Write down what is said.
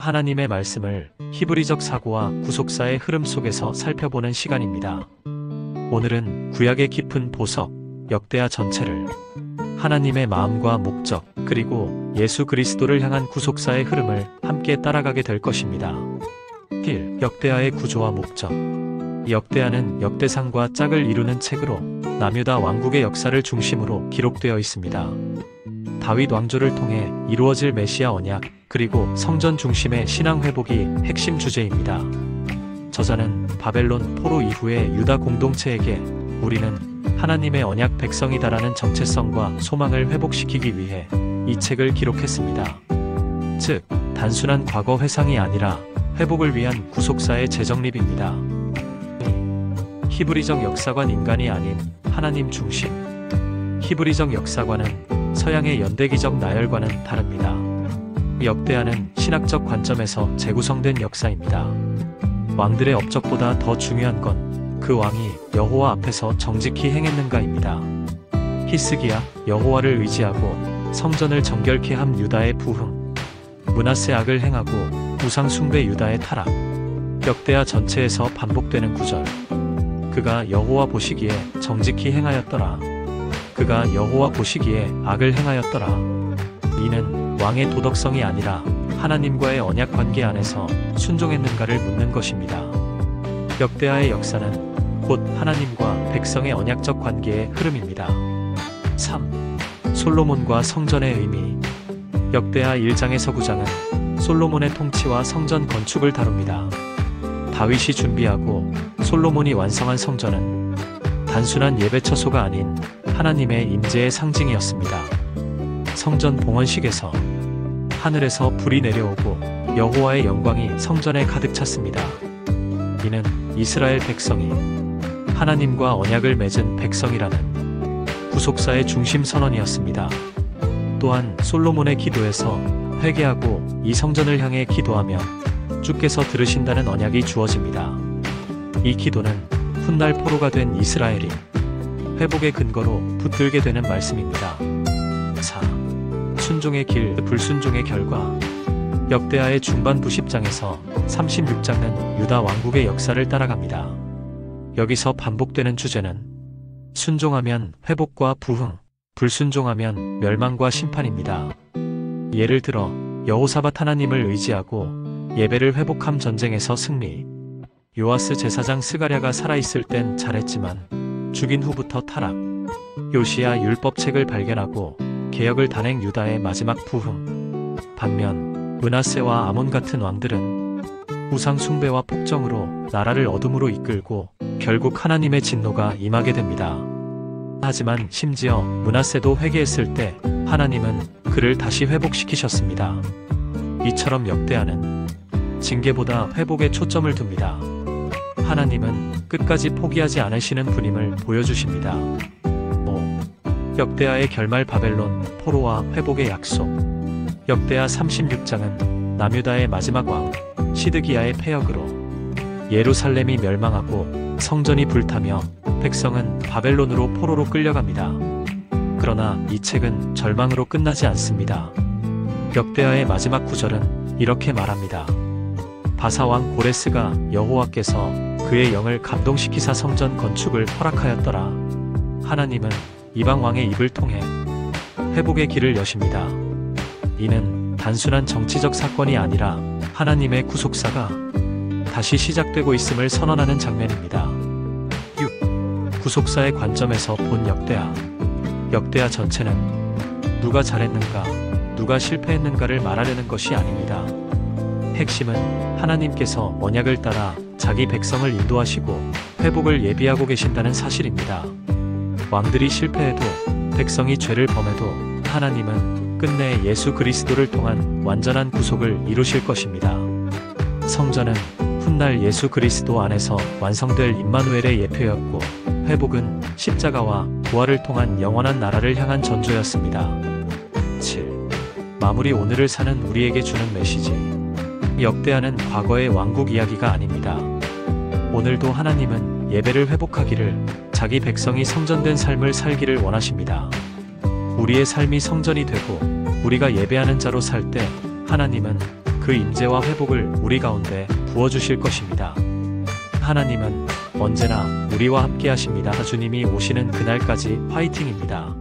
하나님의 말씀을 히브리적 사고와 구속사의 흐름 속에서 살펴보는 시간입니다. 오늘은 구약의 깊은 보석, 역대하 전체를 하나님의 마음과 목적, 그리고 예수 그리스도를 향한 구속사의 흐름을 함께 따라가게 될 것입니다. 1. 역대하의 구조와 목적. 역대하는 역대상과 짝을 이루는 책으로 남유다 왕국의 역사를 중심으로 기록되어 있습니다. 다윗 왕조를 통해 이루어질 메시아 언약, 그리고 성전 중심의 신앙 회복이 핵심 주제입니다. 저자는 바벨론 포로 이후의 유다 공동체에게 우리는 하나님의 언약 백성이다라는 정체성과 소망을 회복시키기 위해 이 책을 기록했습니다. 즉, 단순한 과거 회상이 아니라 회복을 위한 구속사의 재정립입니다. 히브리적 역사관 인간이 아닌 하나님 중심. 히브리적 역사관은 서양의 연대기적 나열과는 다릅니다. 역대하는 신학적 관점에서 재구성된 역사입니다. 왕들의 업적보다 더 중요한 건 그 왕이 여호와 앞에서 정직히 행했는가입니다. 히스기야, 여호와를 의지하고 성전을 정결케 함 유다의 부흥, 므낫세 악을 행하고 우상 숭배 유다의 타락. 역대하 전체에서 반복되는 구절. 그가 여호와 보시기에 정직히 행하였더라. 그가 여호와 보시기에 악을 행하였더라. 이는 왕의 도덕성이 아니라 하나님과의 언약 관계 안에서 순종했는가를 묻는 것입니다. 역대하의 역사는 곧 하나님과 백성의 언약적 관계의 흐름입니다. 3. 솔로몬과 성전의 의미. 역대하 1장에서 9장은 솔로몬의 통치와 성전 건축을 다룹니다. 다윗이 준비하고 솔로몬이 완성한 성전은 단순한 예배 처소가 아닌 하나님의 임재의 상징이었습니다. 성전 봉헌식에서 하늘에서 불이 내려오고 여호와의 영광이 성전에 가득 찼습니다. 이는 이스라엘 백성이 하나님과 언약을 맺은 백성이라는 구속사의 중심 선언이었습니다. 또한 솔로몬의 기도에서 회개하고 이 성전을 향해 기도하며 주께서 들으신다는 언약이 주어집니다. 이 기도는 훗날 포로가 된 이스라엘이 회복의 근거로 붙들게 되는 말씀입니다. 4. 순종의 길, 불순종의 결과. 역대하의 중반부 10장에서 36장은 유다 왕국의 역사를 따라갑니다. 여기서 반복되는 주제는 순종하면 회복과 부흥, 불순종하면 멸망과 심판입니다. 예를 들어 여호사밧 하나님을 의지하고 예배를 회복함 전쟁에서 승리. 요아스 제사장 스가랴가 살아있을 땐 잘했지만 죽인 후부터 타락. 요시야 율법책을 발견하고 개혁을 단행 유다의 마지막 부흥. 반면 므낫세와 아몬 같은 왕들은 우상 숭배와 폭정으로 나라를 어둠으로 이끌고 결국 하나님의 진노가 임하게 됩니다. 하지만 심지어 므낫세도 회개했을 때 하나님은 그를 다시 회복시키셨습니다. 이처럼 역대하는 징계보다 회복에 초점을 둡니다. 하나님은 끝까지 포기하지 않으시는 분임을 보여주십니다. 5. 역대하의 결말 바벨론 포로와 회복의 약속. 역대하 36장은 남유다의 마지막 왕 시드기야의 패역으로 예루살렘이 멸망하고 성전이 불타며 백성은 바벨론으로 포로로 끌려갑니다. 그러나 이 책은 절망으로 끝나지 않습니다. 역대하의 마지막 구절은 이렇게 말합니다. 바사왕 고레스가 여호와께서 그의 영을 감동시키사 성전 건축을 허락하였더라. 하나님은 이방 왕의 입을 통해 회복의 길을 여십니다. 이는 단순한 정치적 사건이 아니라 하나님의 구속사가 다시 시작되고 있음을 선언하는 장면입니다. 6. 구속사의 관점에서 본 역대하. 역대하 전체는 누가 잘했는가, 누가 실패했는가를 말하려는 것이 아닙니다. 핵심은 하나님께서 언약을 따라 자기 백성을 인도하시고 회복을 예비하고 계신다는 사실입니다. 왕들이 실패해도 백성이 죄를 범해도 하나님은 끝내 예수 그리스도를 통한 완전한 구속을 이루실 것입니다. 성전은 훗날 예수 그리스도 안에서 완성될 임마누엘의 예표였고 회복은 십자가와 부활을 통한 영원한 나라를 향한 전조였습니다. 7. 마무리. 오늘을 사는 우리에게 주는 메시지. 역대하는 과거의 왕국 이야기가 아닙니다. 오늘도 하나님은 예배를 회복하기를, 자기 백성이 성전된 삶을 살기를 원하십니다. 우리의 삶이 성전이 되고 우리가 예배하는 자로 살 때 하나님은 그 그 임재와 회복을 우리 가운데 부어주실 것입니다. 하나님은 언제나 우리와 함께 하십니다. 주님이 오시는 그날까지 화이팅입니다.